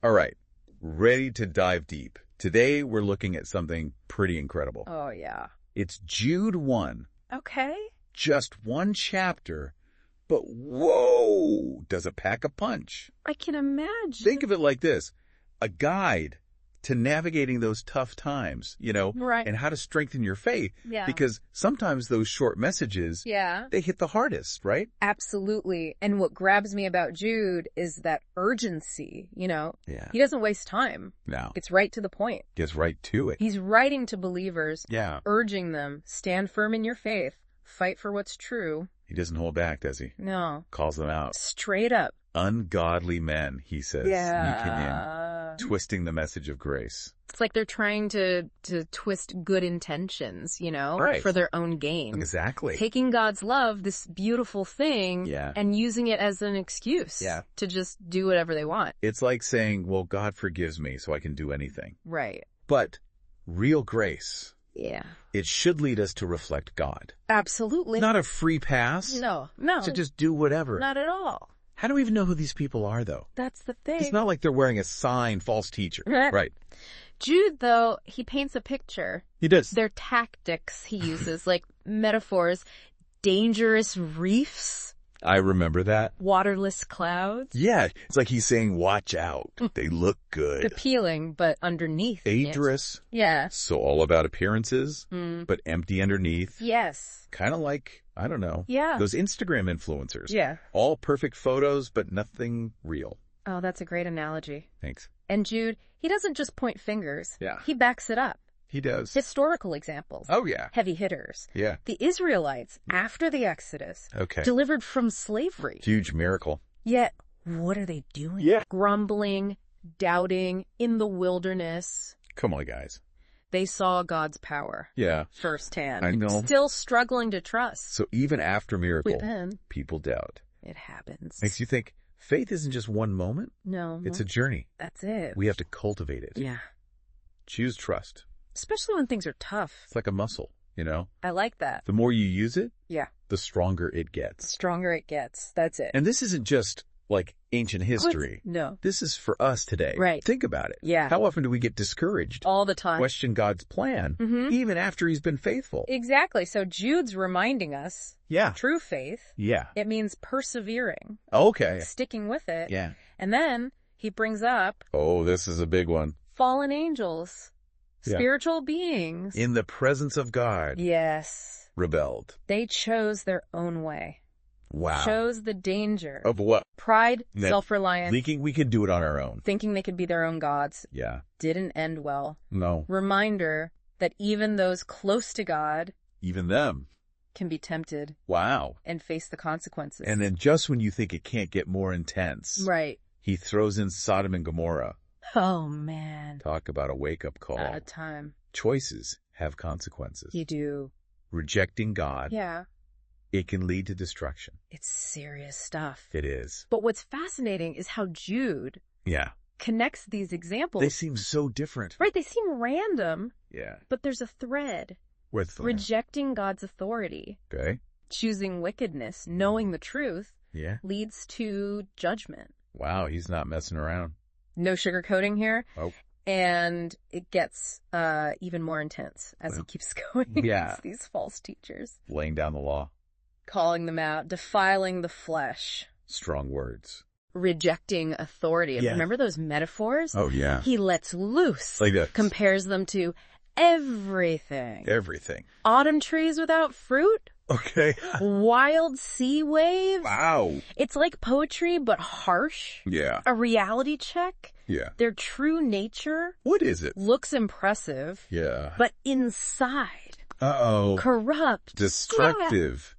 All right. Ready to dive deep. Today, we're looking at something pretty incredible. Oh, yeah. It's Jude 1. Okay. Just one chapter, but whoa, does it pack a punch? I can imagine. Think of it like this. A guide to navigating those tough times, Right. and how to strengthen your faith. Yeah. Because sometimes those short messages, Yeah. they hit the hardest, right? Absolutely. And what grabs me about Jude is that urgency, Yeah. He doesn't waste time. Now, It's right to the point. gets right to it. He's writing to believers, Yeah. urging them, stand firm in your faith, fight for what's true. He doesn't hold back, does he? No. Calls them out. Straight up. Ungodly men, he says. Sneaking Yeah. in, twisting the message of grace. It's like they're trying to twist good intentions, Right. for their own gain. Exactly. Taking God's love, this beautiful thing, Yeah. and using it as an excuse Yeah. to just do whatever they want. It's like saying, well, God forgives me, so I can do anything. Right. But real grace, Yeah. it should lead us to reflect God. Absolutely. Not a free pass. No. To just do whatever. Not at all. How do we even know who these people are, though? That's the thing. It's not like they're wearing a sign, false teacher. Right. Right. Jude, though, he paints a picture. He does. Their tactics he uses, like metaphors, dangerous reefs, I remember that. waterless clouds. Yeah. It's like he's saying, watch out. They look good. Appealing, but underneath. Dangerous. Yeah. So all about appearances, but empty underneath. Yes. Kind of like, I don't know. Yeah. Those Instagram influencers. Yeah. All perfect photos, but nothing real. Oh, that's a great analogy. Thanks. And Jude, he doesn't just point fingers. Yeah. He backs it up. He does. Historical examples. Oh, yeah. Heavy hitters. Yeah. The Israelites, after the Exodus, Okay. delivered from slavery. Huge miracle. Yet, what are they doing? Yeah. Grumbling, doubting, in the wilderness. Come on, guys. They saw God's power Yeah. firsthand. I know. Still struggling to trust. So even after miracle, Then people doubt. it happens. Makes you think faith isn't just one moment. No. It's a journey. That's it. We have to cultivate it. Yeah. Choose trust. Especially when things are tough. It's like a muscle, I like that. The more you use it, Yeah. the stronger it gets. Stronger it gets. That's it. And this isn't just like ancient history. No. This is for us today. Right. Think about it. Yeah. How often do we get discouraged? All the time. Question God's plan, Mhm. even after he's been faithful. Exactly. So Jude's reminding us, Yeah. true faith, Yeah. it means persevering, Okay. sticking with it. Yeah. And then he brings up Oh, this is a big one. fallen angels, Yeah. spiritual beings. In the presence of God, Yes. rebelled. They chose their own way. Wow. Chose the danger. Of what? Pride, That self-reliance, Thinking we could do it on our own. thinking they could be their own gods. Yeah. Didn't end well. No. Reminder that even those close to God Even them. can be tempted Wow. and face the consequences. And then just when you think it can't get more intense, Right. he throws in Sodom and Gomorrah. Oh, man. Talk about a wake-up call. At a time. Choices have consequences. You do. Rejecting God, Yeah. it can lead to destruction. It's serious stuff. It is. But what's fascinating is how Jude Yeah. connects these examples. They seem so different. Right, they seem random, Yeah. but there's a thread. With them. Rejecting God's authority, Okay. choosing wickedness, knowing the truth, Yeah. leads to judgment. Wow, he's not messing around. No sugarcoating here. Oh. And it gets even more intense as he keeps going. Yeah. It's these false teachers. Laying down the law. Calling them out, defiling the flesh, Strong words. rejecting authority. Yeah. Remember those metaphors? Oh, yeah. He lets loose. Like this. Compares them to everything. Everything. Autumn trees without fruit. Okay. Wild sea waves. Wow. It's like poetry, but harsh. Yeah. A reality check. Yeah. Their true nature What is it? looks impressive, Yeah. but inside, Uh-oh. corrupt, Destructive.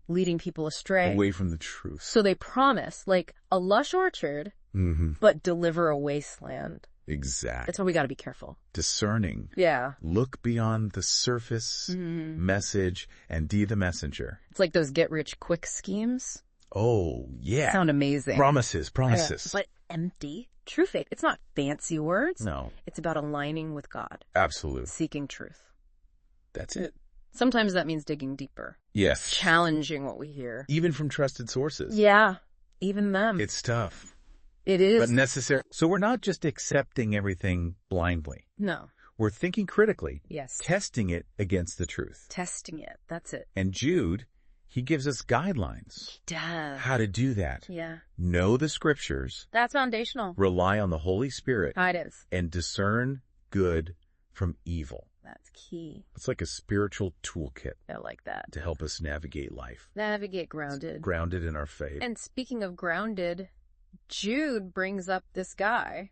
leading people astray. Away from the truth. So they promise, like a lush orchard, Mm-hmm. but deliver a wasteland. Exactly. That's why we got to be careful. Discerning. Yeah. Look beyond the surface message and be the messenger. It's like those get-rich-quick schemes. Oh, yeah. Sound amazing. Promises. But empty. True faith. It's not fancy words. No. It's about aligning with God. Absolute. Seeking truth. That's it. Sometimes that means digging deeper. Yes. Challenging what we hear. Even from trusted sources. Yeah. Even them. It's tough. It is. but necessary. So we're not just accepting everything blindly. No. We're thinking critically, Yes. testing it against the truth. Testing it. That's it. And Jude, he gives us guidelines He does. how to do that. Yeah. Know the scriptures, That's foundational. rely on the Holy Spirit, It is. and discern good from evil. That's key. It's like a spiritual toolkit I like that. to help us navigate life, Navigate grounded. grounded in our faith. And speaking of grounded, Jude brings up this guy,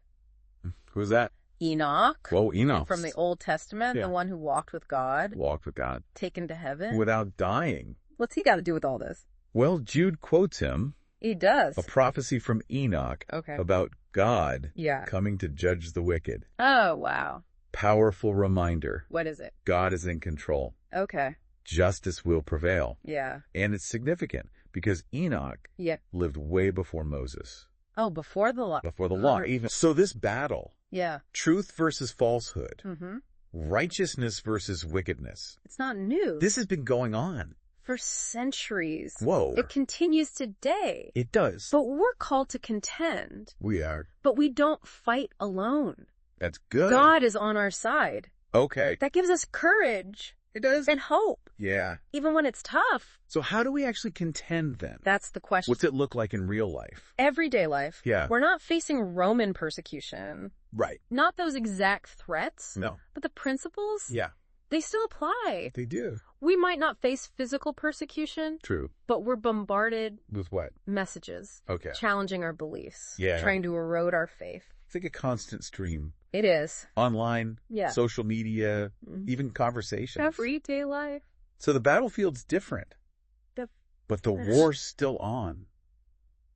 Who's that? Enoch. Whoa, Enoch. From the Old Testament, Yeah. the one who walked with God, Walked with God taken to heaven. without dying. What's he got to do with all this? Well, Jude quotes him, He does. a prophecy from Enoch Okay. about God Yeah. coming to judge the wicked. Oh, wow. Powerful reminder. What is it? God is in control. Okay. Justice will prevail. Yeah. And it's significant because Enoch Yeah. lived way before Moses, Oh, before the law. before the law even. So this battle, Yeah. truth versus falsehood, Mm-hmm. righteousness versus wickedness, It's not new. this has been going on. For centuries. Whoa. It continues today. It does. But we're called to contend. We are. But we don't fight alone. That's good. God is on our side. Okay. That gives us courage It does. and hope, Yeah. even when it's tough. So how do we actually contend then? That's the question. What's it look like in real life? Everyday life. Yeah. We're not facing Roman persecution. Right. Not those exact threats. No. But the principles, Yeah. they still apply. They do. We might not face physical persecution, True. but we're bombarded With what? messages. Okay. Challenging our beliefs. Yeah. Trying to erode our faith. It's like a constant stream. It is. Online, Yeah. social media, Mhm. even conversations. Everyday life. So the battlefield's different. The- But the war's still on.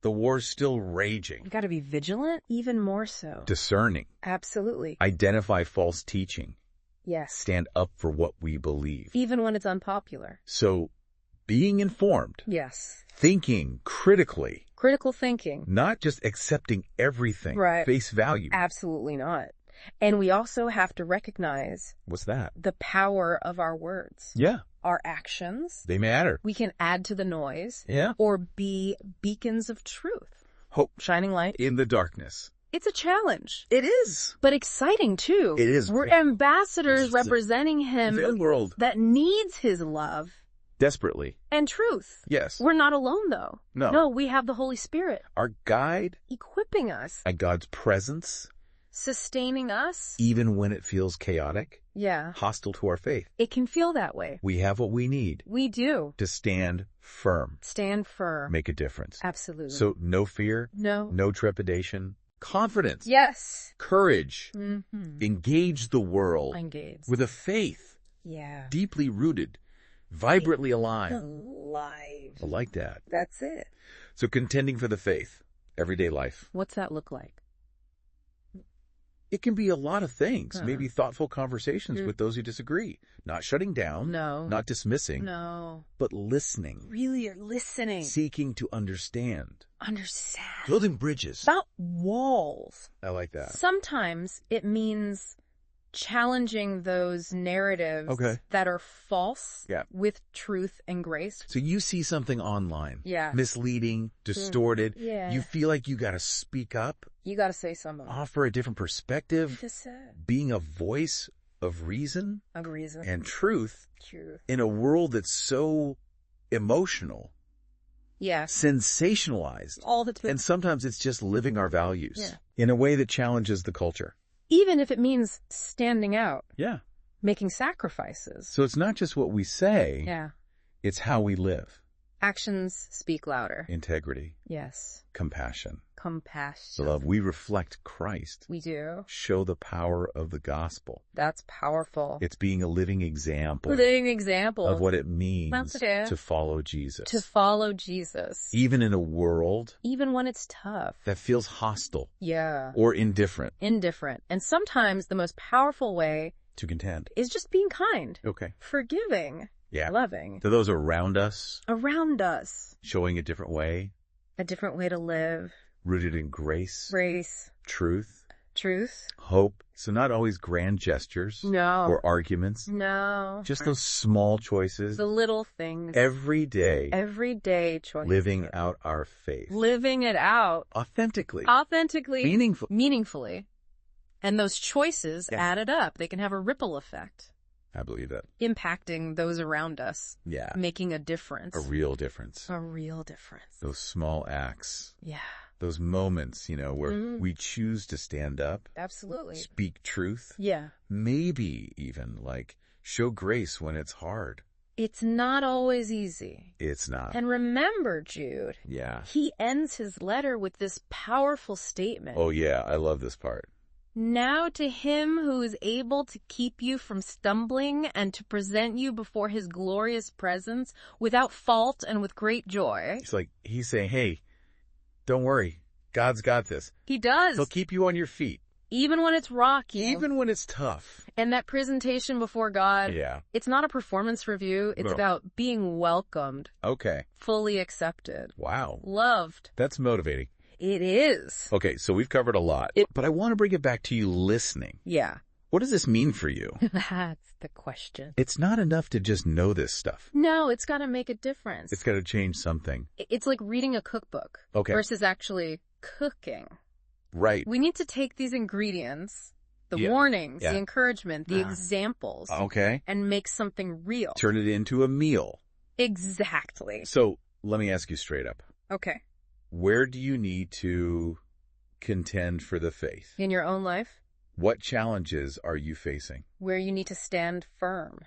The war's still raging. You got to be vigilant, even more so. Discerning. Absolutely. Identify false teaching. Yes. Stand up for what we believe. Even when it's unpopular. So being informed, Yes. thinking critically, Critical thinking. not just accepting everything Right. face value. Absolutely not. And we also have to recognize What's that? the power of our words, Yeah, our actions. they matter. We can add to the noise Yeah. or be beacons of truth, Hope shining light. in the darkness. It's a challenge, It is. but exciting too. It is. We're ambassadors It's a representing him The world. that needs his love Desperately. and truth. Yes. We're not alone though. No. No, we have the Holy Spirit Our guide equipping us, and God's presence, sustaining us. even when it feels chaotic, Yeah, hostile to our faith. it can feel that way. We have what we need We do. to stand firm, Stand firm. make a difference. Absolutely. So no fear, No. no trepidation, confidence, Yes. courage, Mm-hmm. engage the world Engaged. with a faith Yeah. deeply rooted, vibrantly alive. Alive. I like that. That's it. So contending for the faith, everyday life. What's that look like? It can be a lot of things. Uh-huh. Maybe thoughtful conversations Mm. with those who disagree. Not shutting down, No. not dismissing, No. but listening, Really, you're listening. seeking to understand, Understand. building bridges. About walls. I like that. Sometimes it means challenging those narratives Okay. that are false Yeah. with truth and grace. So you see something online, Yeah. misleading, distorted. Yeah. You feel like you got to speak up, You got to say something. offer a different perspective, Just said. being a voice of reason A reason. and truth Truth. in a world that's so emotional, Yes. sensationalized. All the time. And sometimes it's just living our values Yeah. in a way that challenges the culture. Even if it means standing out, Yeah. making sacrifices. So it's not just what we say, Yeah. it's how we live. Actions speak louder. Integrity, Yes. compassion, Compassion. the love. We reflect Christ, We do. show the power of the gospel. That's powerful. It's being a living example Living example of what it means That's it. to follow Jesus. to follow Jesus, Even in a world even when it's tough. that feels hostile Yeah. or indifferent, Indifferent. And sometimes the most powerful way to contend. is just being kind, Okay. forgiving, Yeah. loving. To those around us, Around us. showing a different way, A different way to live. rooted in grace, Grace. truth, Truth. Hope. So not always grand gestures. No. Or arguments. No. Just those small choices. The little things. Everyday choices. living out our faith. Living it out. Authentically. Meaningfully. And those choices added up. They can have a ripple effect. I believe that. Impacting those around us. Yeah. Making a difference. A real difference. A real difference. Those small acts. Yeah. Those moments, where we choose to stand up. Absolutely. Speak truth. Yeah. Maybe even show grace when it's hard. It's not always easy. It's not. And remember, Jude. Yeah. He ends his letter with this powerful statement. Oh yeah, I love this part. Now to him who is able to keep you from stumbling and to present you before his glorious presence without fault and with great joy. He's saying, hey, don't worry. God's got this. He does. He'll keep you on your feet. Even when it's rocky. Even when it's tough. And that presentation before God. Yeah. It's not a performance review. It's about being welcomed. Okay. Fully accepted. Wow. Loved. That's motivating. It is. Okay, so we've covered a lot. But I want to bring it back to you listening. Yeah. What does this mean for you? That's the question. It's not enough to just know this stuff. No, it's got to make a difference. It's got to change something. It's like reading a cookbook. Okay. Versus actually cooking. Right. We need to take these ingredients, the warnings, the encouragement, the examples. Okay. And make something real. Turn it into a meal. Exactly. So let me ask you straight up. Okay. Where do you need to contend for the faith? In your own life? What challenges are you facing? Where you need to stand firm.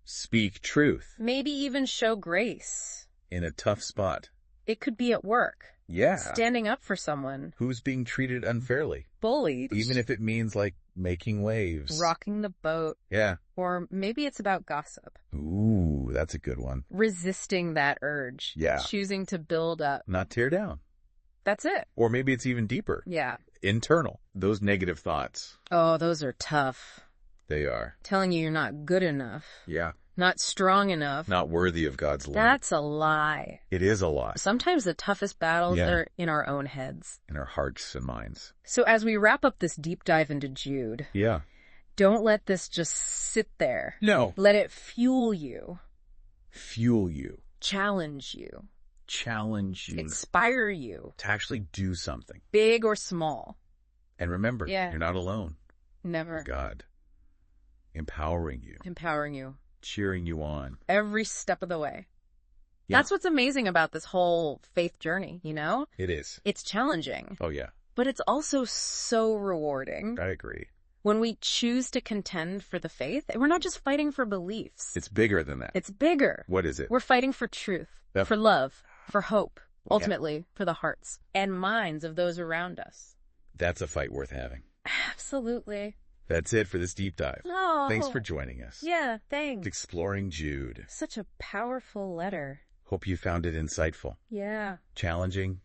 Speak truth. Maybe even show grace. In a tough spot. It could be at work. Yeah. Standing up for someone. Who's being treated unfairly. Bullied. Even if it means making waves. Rocking the boat. Yeah. Or maybe it's about gossip. Ooh, that's a good one. Resisting that urge. Yeah. Choosing to build up. Not tear down. That's it. Or maybe it's even deeper. Yeah. Internal. Those negative thoughts. Oh, those are tough. They are. Telling you you're not good enough. Yeah. Not strong enough. Not worthy of God's love. That's a lie. It is a lie. Sometimes the toughest battles are in our own heads. In our hearts and minds. So as we wrap up this deep dive into Jude. Yeah. Don't let this just sit there. No. Let it fuel you. Fuel you. Challenge you. Challenge you. Inspire you. To actually do something. Big or small. And remember, you're not alone. Never. God. Empowering you. Empowering you. Cheering you on. Every step of the way. Yeah. That's what's amazing about this whole faith journey, It is. It's challenging. Oh, yeah. But it's also so rewarding. I agree. When we choose to contend for the faith, we're not just fighting for beliefs. It's bigger than that. It's bigger. What is it? We're fighting for truth, for love, for hope, ultimately for the hearts and minds of those around us. That's a fight worth having. Absolutely. That's it for this deep dive. Oh. Thanks for joining us. Yeah, thanks. Exploring Jude. Such a powerful letter. Hope you found it insightful. Yeah. Challenging.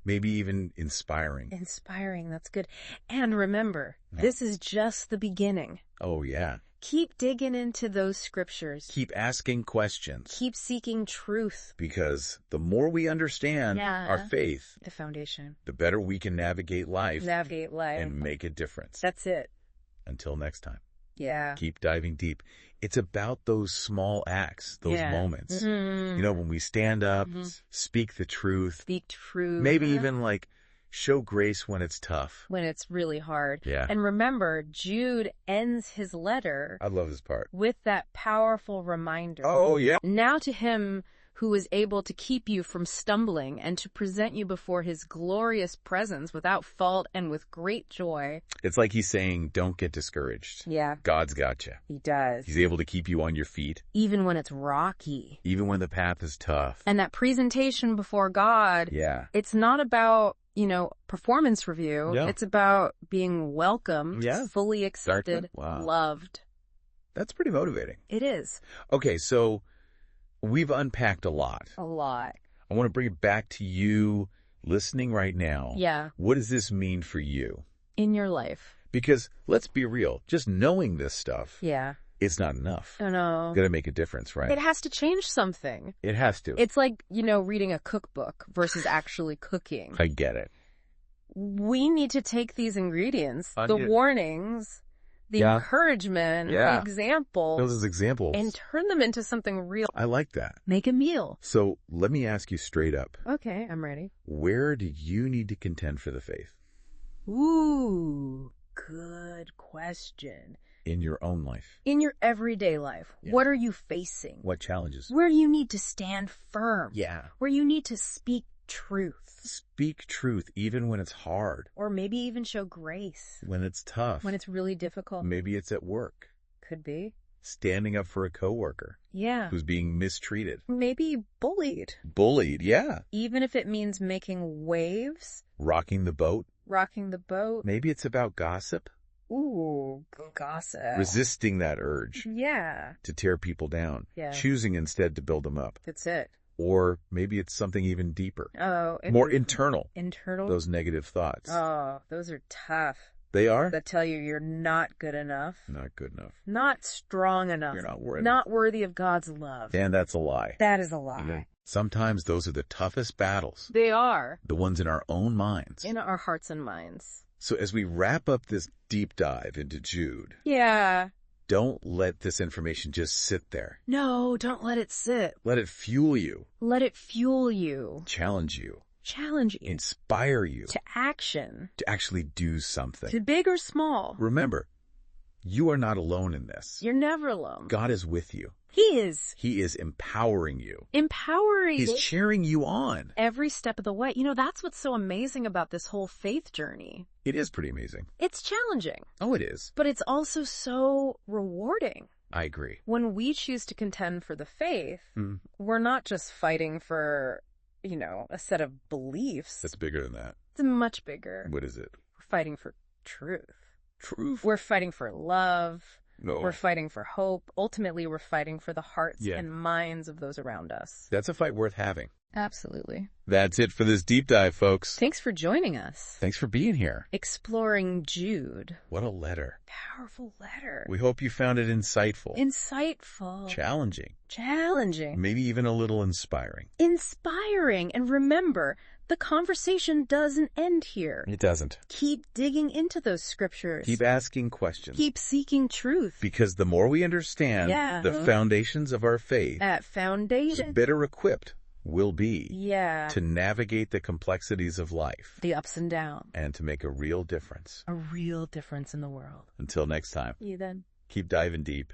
Maybe even inspiring. Inspiring, that's good. And remember, this is just the beginning. Oh, yeah. Keep digging into those scriptures. Keep asking questions. Keep seeking truth. Because the more we understand our faith, the foundation, the better we can navigate life. And make a difference. That's it. Until next time. Yeah. Keep diving deep. It's about those small acts, those moments. When we stand up, speak the truth. Speak truth. Maybe even show grace when it's tough. When it's really hard. Yeah. And remember, Jude ends his letter. I love this part. With that powerful reminder. Oh, yeah. Now to him who is able to keep you from stumbling and to present you before his glorious presence without fault and with great joy. It's like he's saying, don't get discouraged. Yeah. God's got you. He does. He's able to keep you on your feet. Even when it's rocky. Even when the path is tough. And that presentation before God. Yeah. It's not about, performance review. Yeah. It's about being welcomed, fully accepted, wow. loved. That's pretty motivating. It is. Okay, so we've unpacked a lot. A lot. I want to bring it back to you listening right now. Yeah. What does this mean for you? In your life. Because let's be real, just knowing this stuff. Yeah. It's not enough. I know. Got to make a difference, right? It has to change something. It has to. It's like, reading a cookbook versus actually cooking. I get it. we need to take these ingredients, the warnings, the encouragement, the example. Those as examples. And turn them into something real. I like that. Make a meal. So let me ask you straight up. Okay, I'm ready. Where do you need to contend for the faith? Ooh, good question. In your own life. In your everyday life, what are you facing? What challenges? Where you need to stand firm. Yeah. Where you need to speak truth. Speak truth even when it's hard. Or maybe even show grace. When it's tough. When it's really difficult. Maybe it's at work. Could be. Standing up for a coworker. Yeah. Who's being mistreated. Maybe bullied. Bullied, yeah. Even if it means making waves. Rocking the boat. Rocking the boat. Maybe it's about gossip. Ooh, gossip. Resisting that urge. Yeah. To tear people down. Yeah. Choosing instead to build them up. That's it. Or maybe it's something even deeper. Oh. More internal. Internal? Those negative thoughts. Oh, those are tough. They are? That tell you you're not good enough. Not good enough. Not strong enough. You're not worthy. Not worthy of God's love. And that's a lie. That is a lie. Sometimes those are the toughest battles. They are. The ones in our own minds. In our hearts and minds. So as we wrap up this deep dive into Jude. Yeah. Don't let this information just sit there. No, don't let it sit. Let it fuel you. Let it fuel you. Challenge you. Challenge you. Inspire you. To action. To actually do something. To big or small. Remember, you are not alone in this. You're never alone. God is with you. He is. He is empowering you. Empowering. He's cheering you on. Every step of the way. You know, that's what's so amazing about this whole faith journey. It is pretty amazing. It's challenging. Oh, it is. But it's also so rewarding. I agree. When we choose to contend for the faith, we're not just fighting for, you know, a set of beliefs. That's bigger than that. It's much bigger. What is it? We're fighting for truth. Truth? We're fighting for love. No. We're fighting for hope. Ultimately, we're fighting for the hearts and minds of those around us. That's a fight worth having. Absolutely. That's it for this deep dive, folks. Thanks for joining us. Thanks for being here. Exploring Jude. What a letter. Powerful letter. We hope you found it insightful. Insightful. Challenging. Challenging. Maybe even a little inspiring. Inspiring. And remember, the conversation doesn't end here. It doesn't. Keep digging into those scriptures. Keep asking questions. Keep seeking truth. Because the more we understand the foundations of our faith, the better equipped we'll be to navigate the complexities of life. The ups and downs. And to make a real difference. A real difference in the world. Until next time. You then. Keep diving deep.